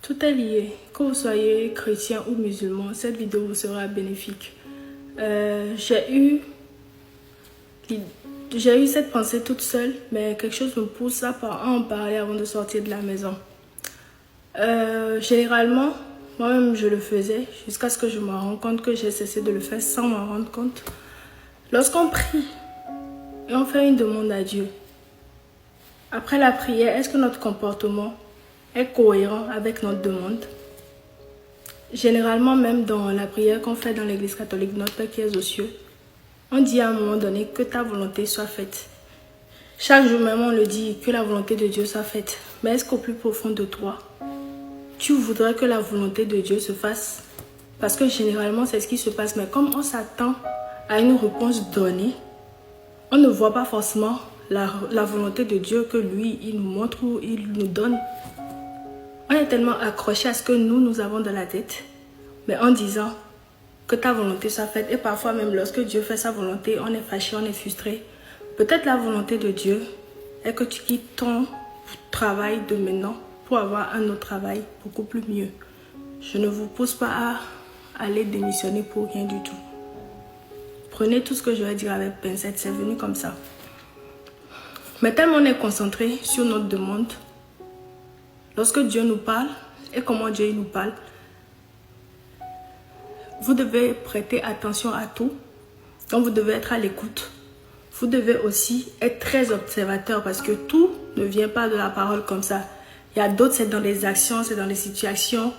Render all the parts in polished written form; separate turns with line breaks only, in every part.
Tout est lié. Que vous soyez chrétien ou musulman, cette vidéo vous sera bénéfique. J'ai eu cette pensée toute seule, mais quelque chose me pousse à en parler avant de sortir de la maison. Généralement, moi-même je le faisais jusqu'à ce que je me rende compte que j'ai cessé de le faire sans m'en rendre compte. Lorsqu'on prie et on fait une demande à Dieu, après la prière, est-ce que notre comportement est cohérent avec notre demande? Généralement, même dans la prière qu'on fait dans l'église catholique, notre Père qui est aux cieux, on dit à un moment donné que ta volonté soit faite. Chaque jour même, on le dit, que la volonté de Dieu soit faite. Mais est-ce qu'au plus profond de toi, tu voudrais que la volonté de Dieu se fasse? Parce que généralement, c'est ce qui se passe. Mais comme on s'attend à une réponse donnée, on ne voit pas forcément la volonté de Dieu que lui, il nous montre ou il nous donne. On est tellement accroché à ce que nous avons dans la tête, mais en disant que ta volonté soit faite. Et parfois même lorsque Dieu fait sa volonté, on est fâché, on est frustré. Peut-être la volonté de Dieu est que tu quittes ton travail de maintenant pour avoir un autre travail beaucoup plus mieux. Je ne vous pousse pas à aller démissionner pour rien du tout. Prenez tout ce que je vais dire avec pincette, c'est venu comme ça. Mais tellement on est concentré sur notre demande, lorsque Dieu nous parle et comment Dieu nous parle, vous devez prêter attention à tout. Donc vous devez être à l'écoute. Vous devez aussi être très observateur parce que tout ne vient pas de la parole comme ça. Il y a d'autres, c'est dans les actions, c'est dans les situations.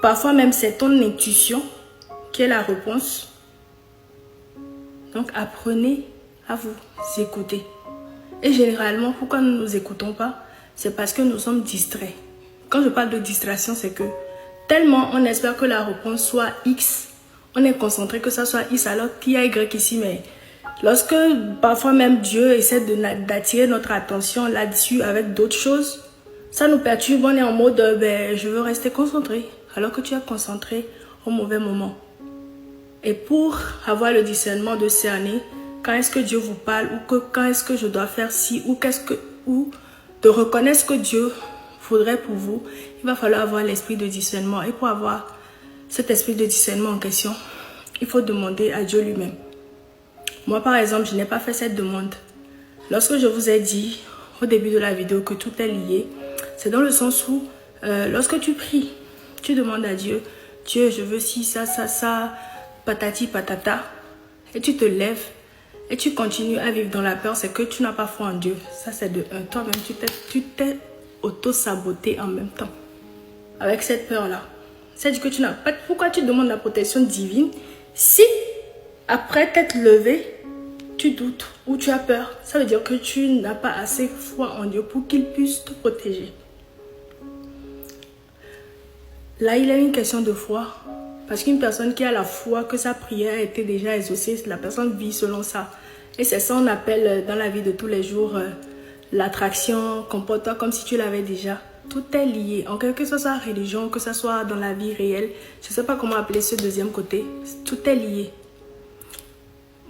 Parfois même, c'est ton intuition qui est la réponse. Donc apprenez à vous écouter. Et généralement, pourquoi nous ne nous écoutons pas? C'est parce que nous sommes distraits. Quand je parle de distraction, c'est que tellement on espère que la réponse soit X, on est concentré que ça soit X alors qu'il y a Y ici. Mais lorsque parfois même Dieu essaie d'attirer notre attention là-dessus avec d'autres choses, ça nous perturbe, on est en mode je veux rester concentré alors que tu es concentré au mauvais moment. Et pour avoir le discernement de cerner quand est-ce que Dieu vous parle ou quand est-ce que je dois faire ci ou de reconnaître ce que Dieu faudrait pour vous, il va falloir avoir l'esprit de discernement. Et pour avoir cet esprit de discernement en question, il faut demander à Dieu lui-même. Moi par exemple, je n'ai pas fait cette demande. Lorsque je vous ai dit au début de la vidéo que tout est lié, c'est dans le sens où lorsque tu pries, tu demandes à Dieu, Dieu je veux ci, ça, patati patata, et tu te lèves et tu continues à vivre dans la peur, c'est que tu n'as pas foi en Dieu. Ça c'est de un. Toi-même tu t'es auto-saboté en même temps avec cette peur-là. C'est-à-dire que tu n'as pas... Pourquoi tu demandes la protection divine si après t'être levé, tu doutes ou tu as peur? Ça veut dire que tu n'as pas assez foi en Dieu pour qu'il puisse te protéger. Là, il y a une question de foi. Parce qu'une personne qui a la foi que sa prière a été déjà exaucée, la personne vit selon ça. Et c'est ça qu'on appelle dans la vie de tous les jours l'attraction. Comporte-toi comme si tu l'avais déjà. Tout est lié. En quelque sorte, que ce soit religion, que ce soit dans la vie réelle. Je ne sais pas comment appeler ce deuxième côté. Tout est lié.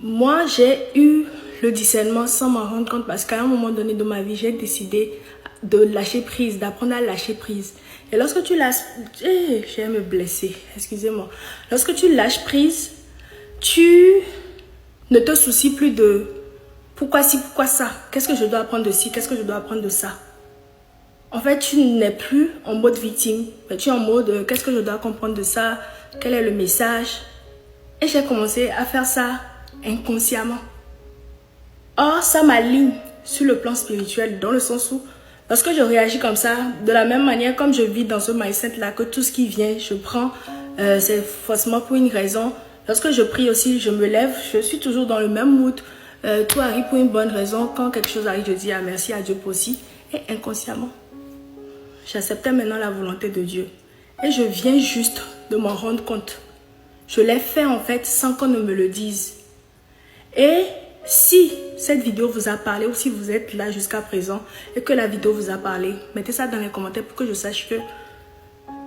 Moi, j'ai eu le discernement sans m'en rendre compte parce qu'à un moment donné de ma vie, j'ai décidé de lâcher prise, d'apprendre à lâcher prise. Et lorsque tu lâches... je vais me blesser, excusez-moi. Lorsque tu lâches prise, tu ne te soucies plus de pourquoi ci, pourquoi ça. Qu'est-ce que je dois apprendre de ci, qu'est-ce que je dois apprendre de ça. En fait, tu n'es plus en mode victime, mais tu es en mode qu'est-ce que je dois comprendre de ça, quel est le message. Et j'ai commencé à faire ça inconsciemment. Or, ça m'aligne sur le plan spirituel, dans le sens où lorsque je réagis comme ça, de la même manière comme je vis dans ce mindset-là, que tout ce qui vient, je prends, c'est forcément pour une raison. Lorsque je prie aussi, je me lève, je suis toujours dans le même mood. Tout arrive pour une bonne raison. Quand quelque chose arrive, je dis merci à Dieu pour aussi. Et inconsciemment, j'acceptais maintenant la volonté de Dieu. Et je viens juste de m'en rendre compte. Je l'ai fait en fait sans qu'on ne me le dise. Et si cette vidéo vous a parlé ou si vous êtes là jusqu'à présent et que la vidéo vous a parlé, mettez ça dans les commentaires pour que je sache que,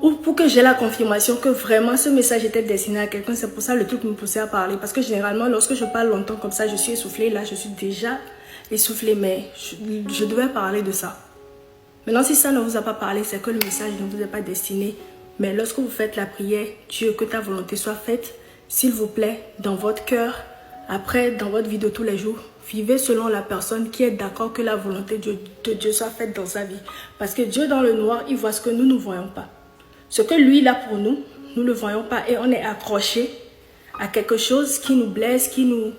ou pour que j'ai la confirmation que vraiment ce message était destiné à quelqu'un. C'est pour ça le truc me poussait à parler. Parce que généralement, lorsque je parle longtemps comme ça, je suis essoufflée. Là, je suis déjà essoufflée, mais je devais parler de ça. Maintenant, si ça ne vous a pas parlé, c'est que le message ne vous est pas destiné. Mais lorsque vous faites la prière, Dieu, que ta volonté soit faite, s'il vous plaît, dans votre cœur, après, dans votre vie de tous les jours, vivez selon la personne qui est d'accord que la volonté de Dieu soit faite dans sa vie. Parce que Dieu, dans le noir, il voit ce que nous ne voyons pas. Ce que lui, il a pour nous, nous ne le voyons pas. Et on est accroché à quelque chose qui nous blesse, qui nous...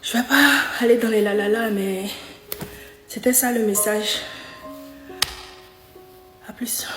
Je ne vais pas aller dans les lalala, mais c'était ça le message. À plus.